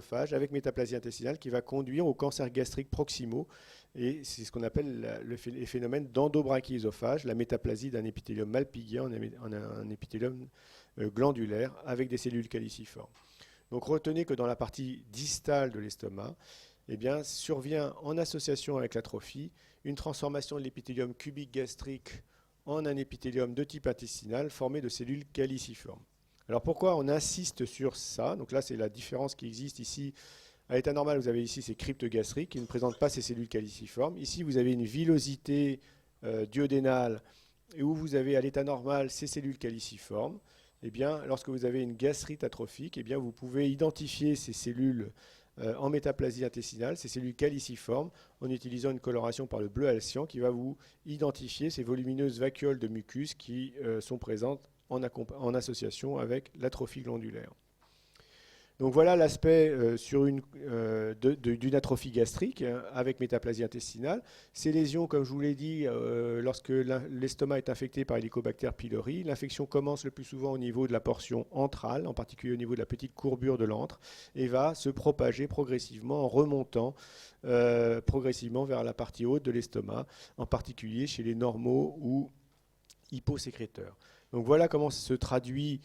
œsophage avec métaplasie intestinale qui va conduire aux cancers gastriques proximaux. Et c'est ce qu'on appelle les phénomènes d'endobrachie œsophage, la métaplasie d'un épithélium mal pigué en un épithélium glandulaire avec des cellules caliciformes. Donc retenez que dans la partie distale de l'estomac, eh bien, survient en association avec l'atrophie une transformation de l'épithélium cubique gastrique en un épithélium de type intestinal formé de cellules caliciformes. Alors pourquoi on insiste sur ça? Donc là, c'est la différence qui existe ici. À l'état normal, vous avez ici ces cryptes gastriques qui ne présentent pas ces cellules caliciformes. Ici, vous avez une villosité duodénale et où vous avez à l'état normal ces cellules caliciformes. Eh bien, lorsque vous avez une gastrite atrophique, eh bien, vous pouvez identifier ces cellules en métaplasie intestinale, ces cellules caliciformes, en utilisant une coloration par le bleu alcyan qui va vous identifier ces volumineuses vacuoles de mucus qui sont présentes en association avec l'atrophie glandulaire. Donc voilà l'aspect d'une atrophie gastrique avec métaplasie intestinale. Ces lésions, comme je vous l'ai dit, lorsque l'estomac est infecté par Helicobacter pylori, l'infection commence le plus souvent au niveau de la portion antrale, en particulier au niveau de la petite courbure de l'antre, et va se propager progressivement en remontant progressivement vers la partie haute de l'estomac, en particulier chez les normaux ou hyposécréteurs. Donc voilà comment se traduit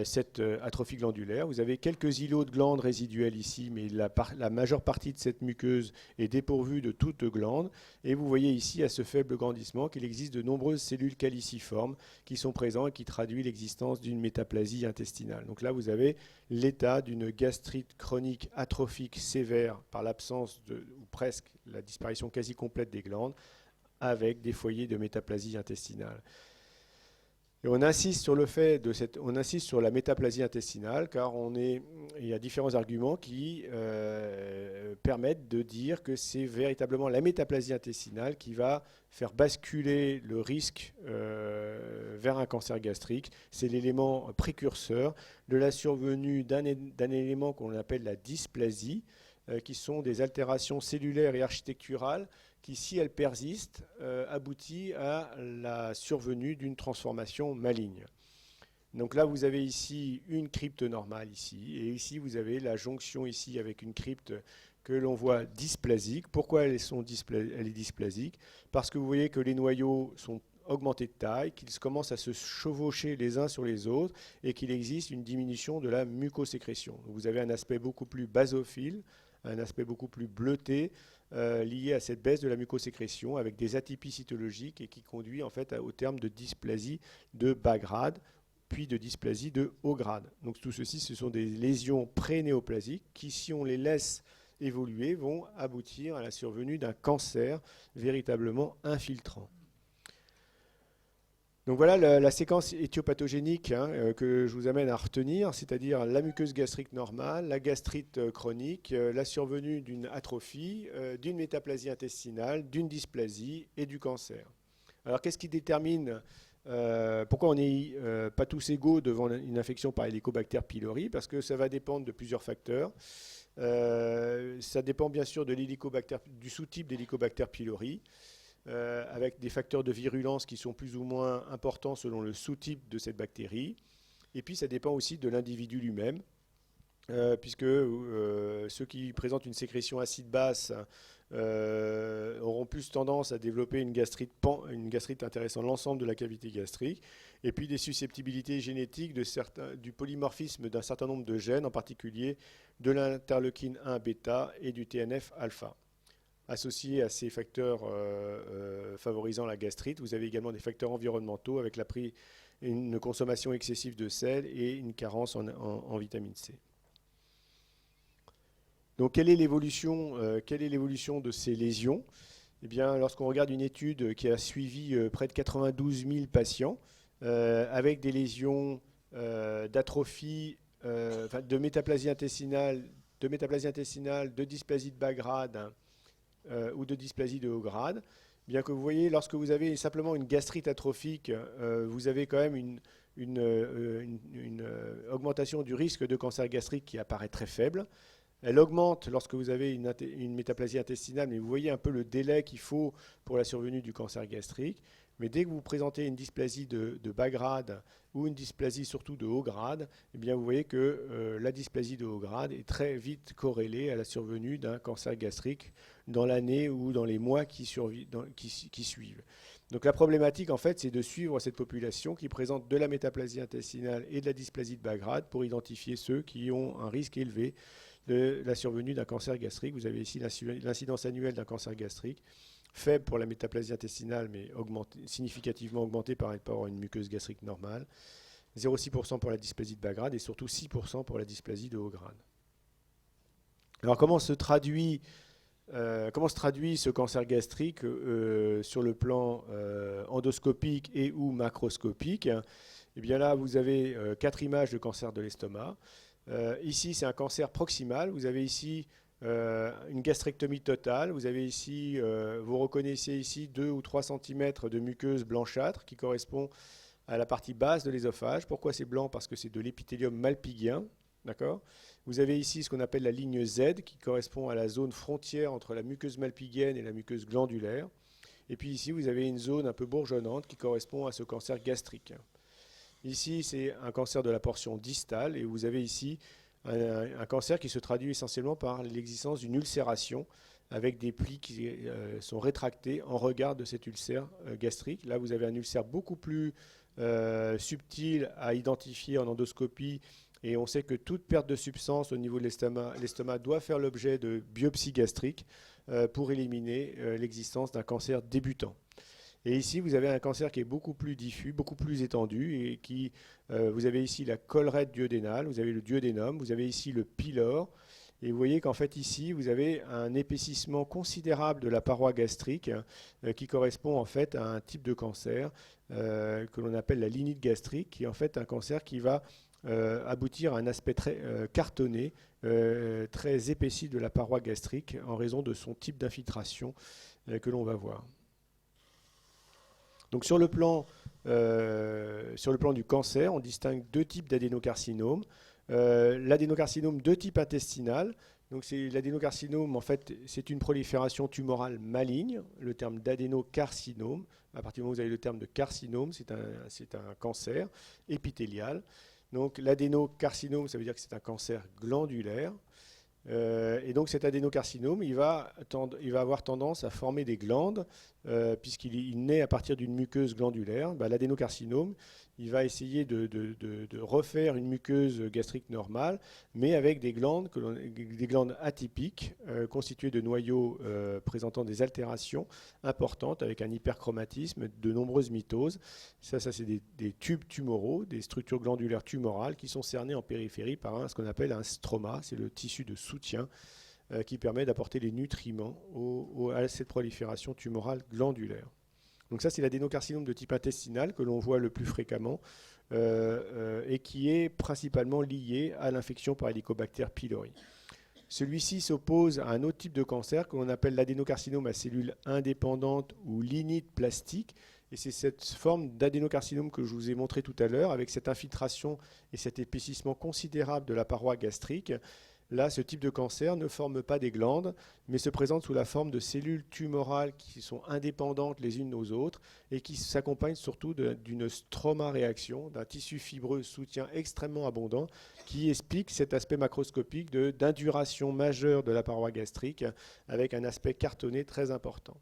cette atrophie glandulaire. Vous avez quelques îlots de glandes résiduelles ici, mais la majeure partie de cette muqueuse est dépourvue de toute glande. Et vous voyez ici, à ce faible grandissement, qu'il existe de nombreuses cellules caliciformes qui sont présentes et qui traduisent l'existence d'une métaplasie intestinale. Donc là, vous avez l'état d'une gastrite chronique atrophique sévère par l'absence ou presque la disparition quasi complète des glandes, avec des foyers de métaplasie intestinale. Et on insiste sur la métaplasie intestinale, car il y a différents arguments qui permettent de dire que c'est véritablement la métaplasie intestinale qui va faire basculer le risque vers un cancer gastrique. C'est l'élément précurseur de la survenue d'un élément qu'on appelle la dysplasie, qui sont des altérations cellulaires et architecturales qui, si elles persistent, aboutit à la survenue d'une transformation maligne. Donc là, vous avez ici une crypte normale ici, et ici, vous avez la jonction ici avec une crypte que l'on voit dysplasique. Pourquoi elle est dysplasique? Parce que vous voyez que les noyaux sont augmentés de taille, qu'ils commencent à se chevaucher les uns sur les autres, et qu'il existe une diminution de la mucosécrétion. Donc vous avez un aspect beaucoup plus basophile, un aspect beaucoup plus bleuté, lié à cette baisse de la mucosécrétion avec des atypies cytologiques et qui conduit en fait au terme de dysplasie de bas grade, puis de dysplasie de haut grade. Donc tout ceci, ce sont des lésions pré-néoplasiques qui, si on les laisse évoluer, vont aboutir à la survenue d'un cancer véritablement infiltrant. Donc voilà la séquence éthiopathogénique que je vous amène à retenir, c'est-à-dire la muqueuse gastrique normale, la gastrite chronique, la survenue d'une atrophie, d'une métaplasie intestinale, d'une dysplasie et du cancer. Alors qu'est-ce qui détermine pourquoi on n'est pas tous égaux devant une infection par Helicobacter pylori? Parce que ça va dépendre de plusieurs facteurs. Ça dépend bien sûr du sous-type d'Helicobacter pylori. Avec des facteurs de virulence qui sont plus ou moins importants selon le sous-type de cette bactérie. Et puis ça dépend aussi de l'individu lui-même, puisque ceux qui présentent une sécrétion acide basse auront plus tendance à développer une gastrite intéressant l'ensemble de la cavité gastrique, et puis des susceptibilités génétiques du polymorphisme d'un certain nombre de gènes, en particulier de l'interleukine 1 bêta et du TNF alpha. Associés à ces facteurs favorisant la gastrite, vous avez également des facteurs environnementaux avec une consommation excessive de sel et une carence en vitamine C. Donc quelle est l'évolution de ces lésions? Eh bien, lorsqu'on regarde une étude qui a suivi près de 92 000 patients avec des lésions d'atrophie, de métaplasie intestinale, de dysplasie de bas grade, ou de dysplasie de haut grade, bien que vous voyez, lorsque vous avez simplement une gastrite atrophique, vous avez quand même une augmentation du risque de cancer gastrique qui apparaît très faible. Elle augmente lorsque vous avez une métaplasie intestinale, mais vous voyez un peu le délai qu'il faut pour la survenue du cancer gastrique. Mais dès que vous présentez une dysplasie de bas grade ou une dysplasie surtout de haut grade, eh bien vous voyez que la dysplasie de haut grade est très vite corrélée à la survenue d'un cancer gastrique dans l'année ou dans les mois qui suivent. Donc la problématique, en fait, c'est de suivre cette population qui présente de la métaplasie intestinale et de la dysplasie de bas grade pour identifier ceux qui ont un risque élevé de la survenue d'un cancer gastrique. Vous avez ici l'incidence annuelle d'un cancer gastrique, faible pour la métaplasie intestinale, mais significativement augmentée par rapport à une muqueuse gastrique normale. 0,6% pour la dysplasie de bas grade et surtout 6% pour la dysplasie de haut grade. Alors comment se traduit ce cancer gastrique sur le plan endoscopique et ou macroscopique? Eh bien là, vous avez 4 images de cancer de l'estomac. Ici, c'est un cancer proximal. Vous avez ici une gastrectomie totale. Vous avez ici, vous reconnaissez ici 2 ou 3 cm de muqueuse blanchâtre qui correspond à la partie basse de l'ésophage. Pourquoi c'est blanc? Parce que c'est de l'épithélium malpigien. D'accord. Vous avez ici ce qu'on appelle la ligne Z qui correspond à la zone frontière entre la muqueuse malpighienne et la muqueuse glandulaire. Et puis ici, vous avez une zone un peu bourgeonnante qui correspond à ce cancer gastrique. Ici, c'est un cancer de la portion distale et vous avez ici un cancer qui se traduit essentiellement par l'existence d'une ulcération avec des plis qui sont rétractés en regard de cet ulcère gastrique. Là, vous avez un ulcère beaucoup plus subtil à identifier en endoscopie. Et on sait que toute perte de substance au niveau de l'estomac doit faire l'objet de biopsie gastrique pour éliminer l'existence d'un cancer débutant. Et ici, vous avez un cancer qui est beaucoup plus diffus, beaucoup plus étendu, et qui, vous avez ici la collerette duodénale, vous avez le duodénum, vous avez ici le pylore, et vous voyez qu'en fait ici, vous avez un épaississement considérable de la paroi gastrique qui correspond en fait à un type de cancer que l'on appelle la linite gastrique, qui est en fait un cancer qui va aboutir à un aspect très cartonné, très épaissi de la paroi gastrique en raison de son type d'infiltration que l'on va voir. Donc sur le plan du cancer, on distingue deux types d'adénocarcinome. L'adénocarcinome de type intestinal, donc l'adénocarcinome, en fait, c'est une prolifération tumorale maligne, le terme d'adénocarcinome. À partir du moment où vous avez le terme de carcinome, c'est un cancer épithélial. Donc l'adénocarcinome, ça veut dire que c'est un cancer glandulaire. Et donc cet adénocarcinome, il va avoir tendance à former des glandes, puisqu'il naît à partir d'une muqueuse glandulaire. L'adénocarcinome, il va essayer de refaire une muqueuse gastrique normale, mais avec des glandes atypiques, constituées de noyaux présentant des altérations importantes, avec un hyperchromatisme, de nombreuses mitoses. Ça c'est des tubes tumoraux, des structures glandulaires tumorales qui sont cernées en périphérie par ce qu'on appelle un stroma, c'est le tissu de soutien qui permet d'apporter les nutriments à cette prolifération tumorale glandulaire. Donc ça, c'est l'adénocarcinome de type intestinal que l'on voit le plus fréquemment et qui est principalement lié à l'infection par Helicobacter pylori. Celui-ci s'oppose à un autre type de cancer que l'on appelle l'adénocarcinome à cellules indépendantes ou linite plastique. Et c'est cette forme d'adénocarcinome que je vous ai montré tout à l'heure, avec cette infiltration et cet épaississement considérable de la paroi gastrique. Là, ce type de cancer ne forme pas des glandes, mais se présente sous la forme de cellules tumorales qui sont indépendantes les unes aux autres et qui s'accompagnent surtout d'une stroma-réaction, d'un tissu fibreux soutien extrêmement abondant qui explique cet aspect macroscopique d'induration majeure de la paroi gastrique avec un aspect cartonné très important.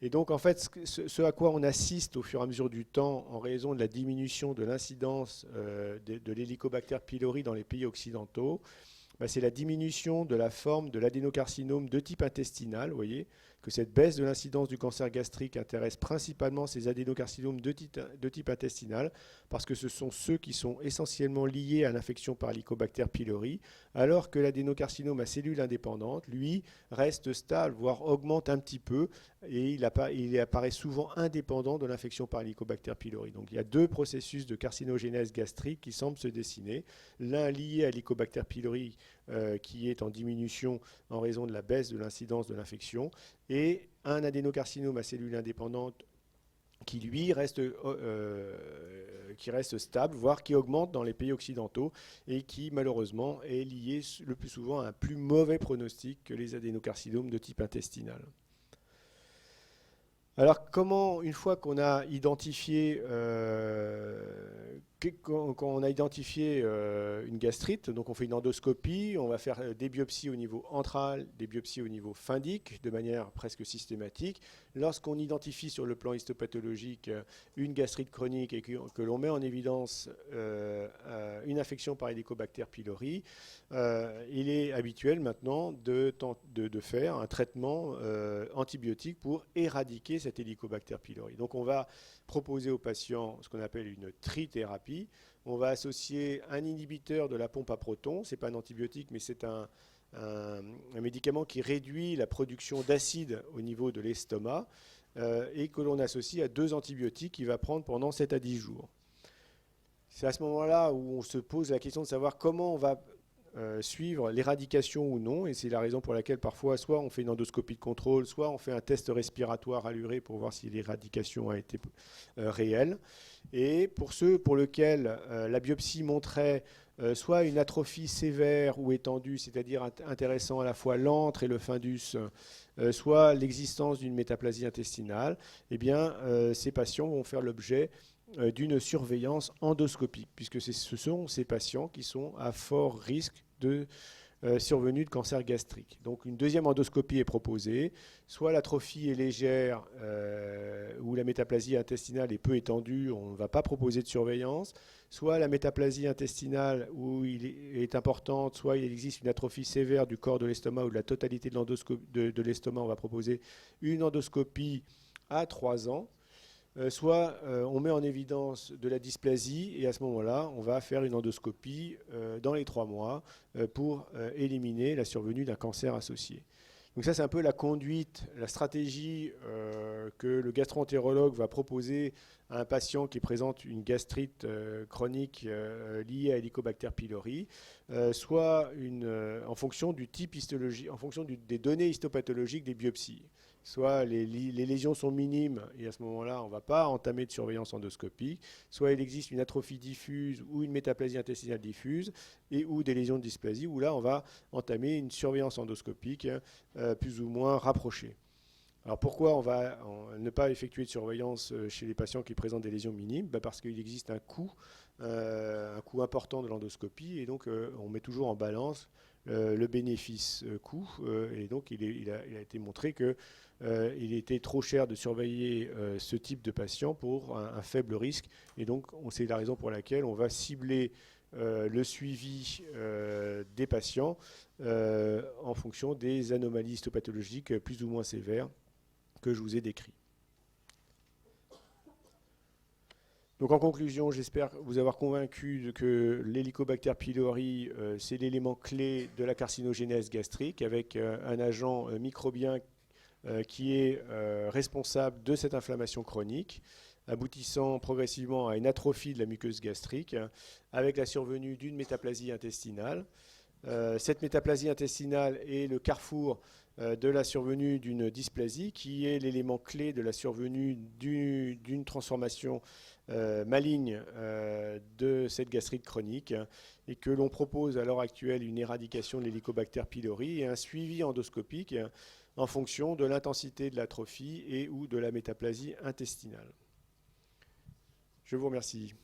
Et donc, en fait, ce à quoi on assiste au fur et à mesure du temps, en raison de la diminution de l'incidence de l'Helicobacter pylori dans les pays occidentaux, c'est la diminution de la forme de l'adénocarcinome de type intestinal. Vous voyez que cette baisse de l'incidence du cancer gastrique intéresse principalement ces adénocarcinomes de type intestinal, parce que ce sont ceux qui sont essentiellement liés à l'infection par Helicobacter pylori, alors que l'adénocarcinome à cellules indépendantes, lui, reste stable, voire augmente un petit peu, et il apparaît souvent indépendant de l'infection par Helicobacter pylori. Donc il y a deux processus de carcinogénèse gastrique qui semblent se dessiner, l'un lié à Helicobacter pylori qui est en diminution en raison de la baisse de l'incidence de l'infection, et un adénocarcinome à cellules indépendantes qui, lui, reste stable, voire qui augmente dans les pays occidentaux, et qui, malheureusement, est lié le plus souvent à un plus mauvais pronostic que les adénocarcinomes de type intestinal. Alors, une fois qu'on a identifié, une gastrite, donc on fait une endoscopie, on va faire des biopsies au niveau antral, des biopsies au niveau phindique, de manière presque systématique. Lorsqu'on identifie sur le plan histopathologique une gastrite chronique et que l'on met en évidence une infection par Helicobacter pylori, il est habituel maintenant de faire un traitement antibiotique pour éradiquer cet Helicobacter pylori. Donc on va proposer aux patients ce qu'on appelle une trithérapie. On va associer un inhibiteur de la pompe à protons. Ce n'est pas un antibiotique, mais c'est un médicament qui réduit la production d'acide au niveau de l'estomac et que l'on associe à 2 antibiotiques qu'il va prendre pendant 7 à 10 jours. C'est à ce moment-là où on se pose la question de savoir comment on va suivre l'éradication ou non, et c'est la raison pour laquelle parfois soit on fait une endoscopie de contrôle, soit on fait un test respiratoire alluré pour voir si l'éradication a été réelle. Et pour ceux pour lesquels la biopsie montrait soit une atrophie sévère ou étendue, c'est-à-dire intéressant à la fois l'antre et le fundus, soit l'existence d'une métaplasie intestinale, eh bien ces patients vont faire l'objet d'une surveillance endoscopique, puisque ce sont ces patients qui sont à fort risque de survenue de cancer gastrique. Donc une deuxième endoscopie est proposée, soit l'atrophie est légère ou la métaplasie intestinale est peu étendue, on ne va pas proposer de surveillance, soit la métaplasie intestinale où il est importante, soit il existe une atrophie sévère du corps de l'estomac ou de la totalité de l'estomac, on va proposer une endoscopie à 3 ans. Soit on met en évidence de la dysplasie et à ce moment-là, on va faire une endoscopie dans les 3 mois pour éliminer la survenue d'un cancer associé. Donc ça, c'est un peu la conduite, la stratégie que le gastro-entérologue va proposer à un patient qui présente une gastrite chronique liée à Helicobacter pylori, soit en fonction du type histologique, en fonction des données histopathologiques des biopsies. Soit les lésions sont minimes et à ce moment-là, on ne va pas entamer de surveillance endoscopique. Soit il existe une atrophie diffuse ou une métaplasie intestinale diffuse et ou des lésions de dysplasie où là, on va entamer une surveillance endoscopique plus ou moins rapprochée. Alors pourquoi on va ne pas effectuer de surveillance chez les patients qui présentent des lésions minimes? Parce qu'il existe un coût important de l'endoscopie et donc on met toujours en balance le bénéfice-coût et donc il a été montré qu'il était trop cher de surveiller ce type de patient pour un faible risque et donc c'est la raison pour laquelle on va cibler le suivi des patients en fonction des anomalies histopathologiques plus ou moins sévères que je vous ai décrites. Donc en conclusion, j'espère vous avoir convaincu que l'Helicobacter pylori, c'est l'élément clé de la carcinogénèse gastrique avec un agent microbien qui est responsable de cette inflammation chronique, aboutissant progressivement à une atrophie de la muqueuse gastrique avec la survenue d'une métaplasie intestinale. Cette métaplasie intestinale est le carrefour de la survenue d'une dysplasie qui est l'élément clé de la survenue d'une transformation maligne de cette gastrite chronique et que l'on propose à l'heure actuelle une éradication de l'Helicobacter pylori et un suivi endoscopique en fonction de l'intensité de l'atrophie et ou de la métaplasie intestinale. Je vous remercie.